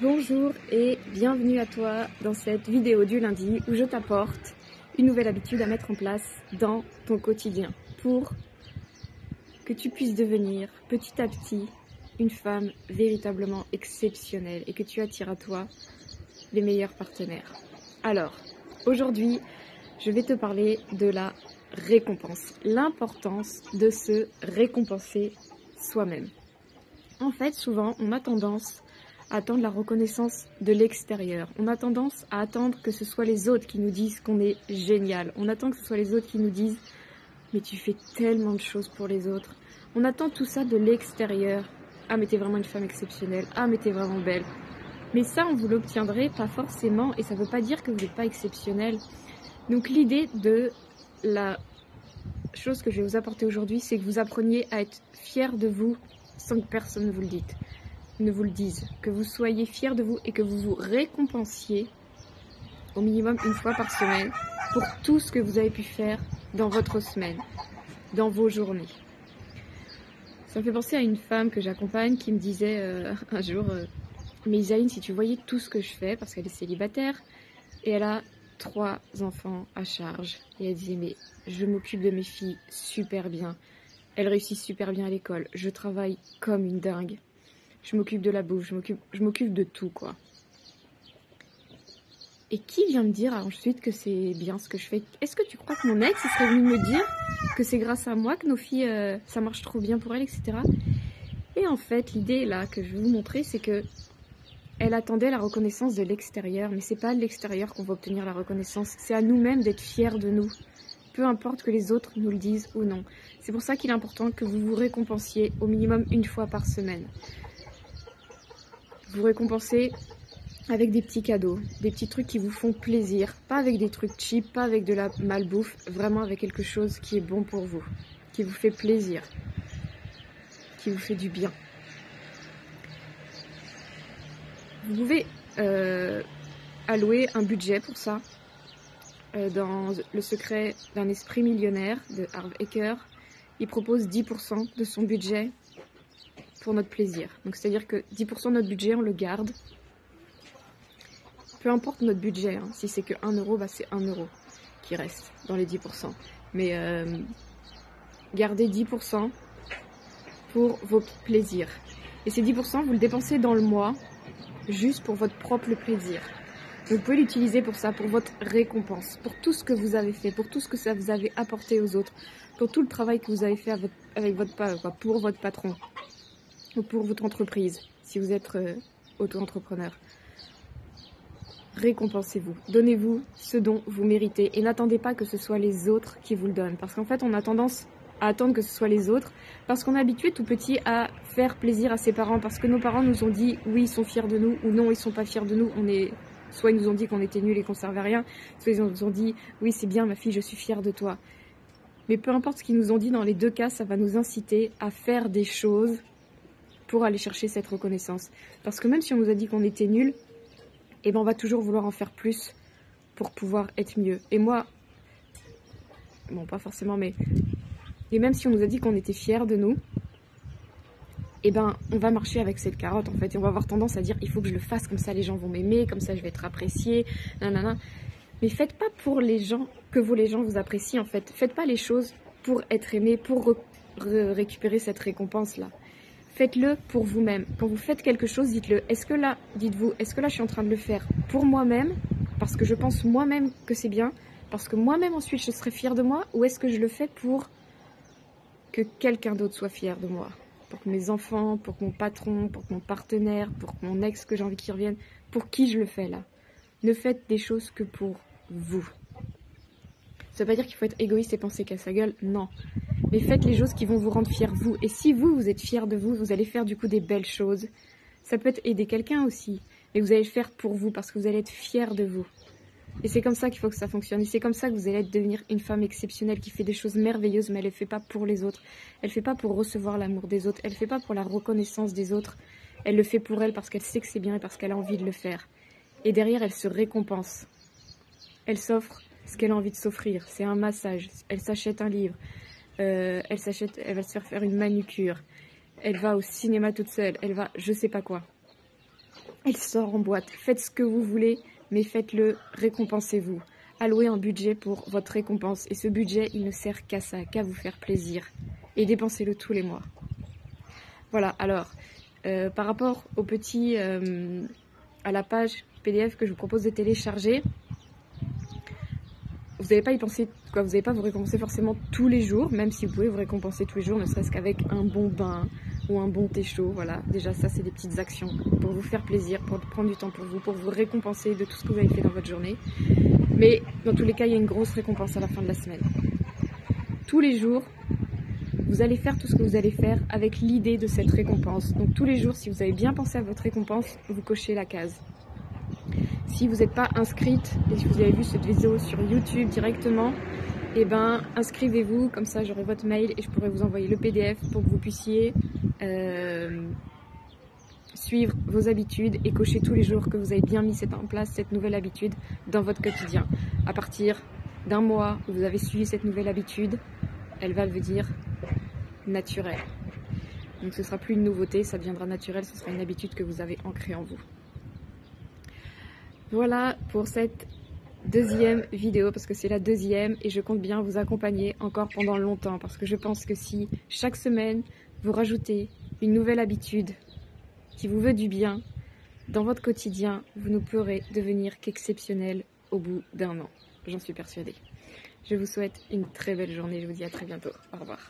Bonjour et bienvenue à toi dans cette vidéo du lundi où je t'apporte une nouvelle habitude à mettre en place dans ton quotidien pour que tu puisses devenir petit à petit une femme véritablement exceptionnelle et que tu attires à toi les meilleurs partenaires. Alors, aujourd'hui, je vais te parler de la récompense, l'importance de se récompenser soi-même. En fait, souvent, on a tendance à attendre la reconnaissance de l'extérieur. On a tendance à attendre que ce soit les autres qui nous disent qu'on est génial. On attend que ce soit les autres qui nous disent « mais tu fais tellement de choses pour les autres ». On attend tout ça de l'extérieur. « Ah mais t'es vraiment une femme exceptionnelle. Ah mais t'es vraiment belle ». Mais ça, on vous l'obtiendrait pas forcément et ça ne veut pas dire que vous n'êtes pas exceptionnel. Donc l'idée de la chose que je vais vous apporter aujourd'hui, c'est que vous appreniez à être fiers de vous sans que personne ne vous le dise, que vous soyez fiers de vous et que vous vous récompensiez au minimum une fois par semaine pour tout ce que vous avez pu faire dans votre semaine, dans vos journées. Ça me fait penser à une femme que j'accompagne qui me disait un jour mais Isaïne, si tu voyais tout ce que je fais, parce qu'elle est célibataire et elle a 3 enfants à charge, et elle disait mais je m'occupe de mes filles super bien, elles réussissent super bien à l'école, je travaille comme une dingue. Je m'occupe de la bouffe, je m'occupe de tout, quoi. Et qui vient me dire ensuite que c'est bien ce que je fais? Est-ce que tu crois que mon ex il serait venu me dire que c'est grâce à moi que nos filles, ça marche trop bien pour elles, etc. Et en fait, l'idée là que je vais vous montrer, c'est que elle attendait la reconnaissance de l'extérieur, mais c'est pas de l'extérieur qu'on va obtenir la reconnaissance, c'est à nous-mêmes d'être fiers de nous. Peu importe que les autres nous le disent ou non. C'est pour ça qu'il est important que vous vous récompensiez au minimum une fois par semaine. Vous récompensez avec des petits cadeaux, des petits trucs qui vous font plaisir, pas avec des trucs cheap, pas avec de la malbouffe, vraiment avec quelque chose qui est bon pour vous, qui vous fait plaisir, qui vous fait du bien. Vous pouvez allouer un budget pour ça. Dans Le secret d'un esprit millionnaire de Harv Eker, il propose 10% de son budget pour notre plaisir. Donc c'est-à-dire que 10% de notre budget, on le garde. Peu importe notre budget, hein. Si c'est que 1 euro, bah c'est 1 euro qui reste dans les 10%. Mais gardez 10% pour vos plaisirs. Et ces 10%, vous le dépensez dans le mois, juste pour votre propre plaisir. Donc vous pouvez l'utiliser pour ça, pour votre récompense, pour tout ce que vous avez fait, pour tout ce que ça vous avez apporté aux autres, pour tout le travail que vous avez fait pour votre patron, ou pour votre entreprise, si vous êtes auto-entrepreneur. Récompensez-vous, donnez-vous ce dont vous méritez et n'attendez pas que ce soit les autres qui vous le donnent. Parce qu'en fait, on a tendance à attendre que ce soit les autres parce qu'on est habitué tout petit à faire plaisir à ses parents, parce que nos parents nous ont dit oui, ils sont fiers de nous ou non, ils sont pas fiers de nous. Soit ils nous ont dit qu'on était nuls et qu'on servait à rien, soit ils nous ont dit oui, c'est bien ma fille, je suis fière de toi. Mais peu importe ce qu'ils nous ont dit, dans les deux cas, ça va nous inciter à faire des choses pour aller chercher cette reconnaissance. Parce que même si on nous a dit qu'on était nuls, et ben on va toujours vouloir en faire plus pour pouvoir être mieux. Et moi, bon pas forcément, mais et même si on nous a dit qu'on était fiers de nous, et ben on va marcher avec cette carotte en fait, et on va avoir tendance à dire il faut que je le fasse, comme ça les gens vont m'aimer, comme ça je vais être appréciée, nanana. Mais faites pas pour les gens que les gens vous apprécient en fait. Faites pas les choses pour être aimé, pour récupérer cette récompense là. Faites-le pour vous-même. Quand vous faites quelque chose, dites-le. Dites-vous, est-ce que là je suis en train de le faire pour moi-même, parce que je pense moi-même que c'est bien, parce que moi-même ensuite je serai fière de moi, ou est-ce que je le fais pour que quelqu'un d'autre soit fier de moi, pour que mes enfants, pour que mon patron, pour que mon partenaire, pour que mon ex que j'ai envie qu'il revienne, pour qui je le fais là? Ne faites des choses que pour vous. Ça veut pas dire qu'il faut être égoïste et penser qu'à sa gueule, non. Mais faites les choses qui vont vous rendre fiers vous. Et si vous êtes fiers de vous, vous allez faire du coup des belles choses. Ça peut être aider quelqu'un aussi, mais vous allez le faire pour vous, parce que vous allez être fiers de vous. Et c'est comme ça qu'il faut que ça fonctionne. Et c'est comme ça que vous allez devenir une femme exceptionnelle qui fait des choses merveilleuses, mais elle ne les fait pas pour les autres. Elle ne fait pas pour recevoir l'amour des autres. Elle ne fait pas pour la reconnaissance des autres. Elle le fait pour elle parce qu'elle sait que c'est bien et parce qu'elle a envie de le faire. Et derrière, elle se récompense. Elle s'offre ce qu'elle a envie de s'offrir. C'est un massage. Elle s'achète un livre. Elle va se faire une manucure. Elle va au cinéma toute seule. Elle va je sais pas quoi. elle sort en boîte. Faites ce que vous voulez, mais faites-le, récompensez-vous. Allouez un budget pour votre récompense. Et ce budget, il ne sert qu'à ça, qu'à vous faire plaisir. Et dépensez-le tous les mois. Voilà, alors, par rapport au petit, à la page PDF que je vous propose de télécharger, vous n'allez pas y penser, quoi, vous n'allez pas vous récompenser forcément tous les jours, même si vous pouvez vous récompenser tous les jours, ne serait-ce qu'avec un bon bain ou un bon thé chaud. Voilà, déjà ça c'est des petites actions pour vous faire plaisir, pour prendre du temps pour vous récompenser de tout ce que vous avez fait dans votre journée. Mais dans tous les cas, il y a une grosse récompense à la fin de la semaine. Tous les jours, vous allez faire tout ce que vous allez faire avec l'idée de cette récompense. Donc tous les jours, si vous avez bien pensé à votre récompense, vous cochez la case. Si vous n'êtes pas inscrite et si vous avez vu cette vidéo sur YouTube directement, eh ben inscrivez-vous, comme ça j'aurai votre mail et je pourrai vous envoyer le PDF pour que vous puissiez suivre vos habitudes et cocher tous les jours que vous avez bien mis en place cette nouvelle habitude dans votre quotidien. À partir d'un mois où vous avez suivi cette nouvelle habitude, elle va devenir naturelle. Donc ce ne sera plus une nouveauté, ça deviendra naturel, ce sera une habitude que vous avez ancrée en vous. Voilà pour cette deuxième vidéo, parce que c'est la deuxième et je compte bien vous accompagner encore pendant longtemps, parce que je pense que si chaque semaine vous rajoutez une nouvelle habitude qui vous veut du bien dans votre quotidien, vous ne pourrez devenir qu'exceptionnel au bout d'un an. J'en suis persuadée. Je vous souhaite une très belle journée, je vous dis à très bientôt. Au revoir.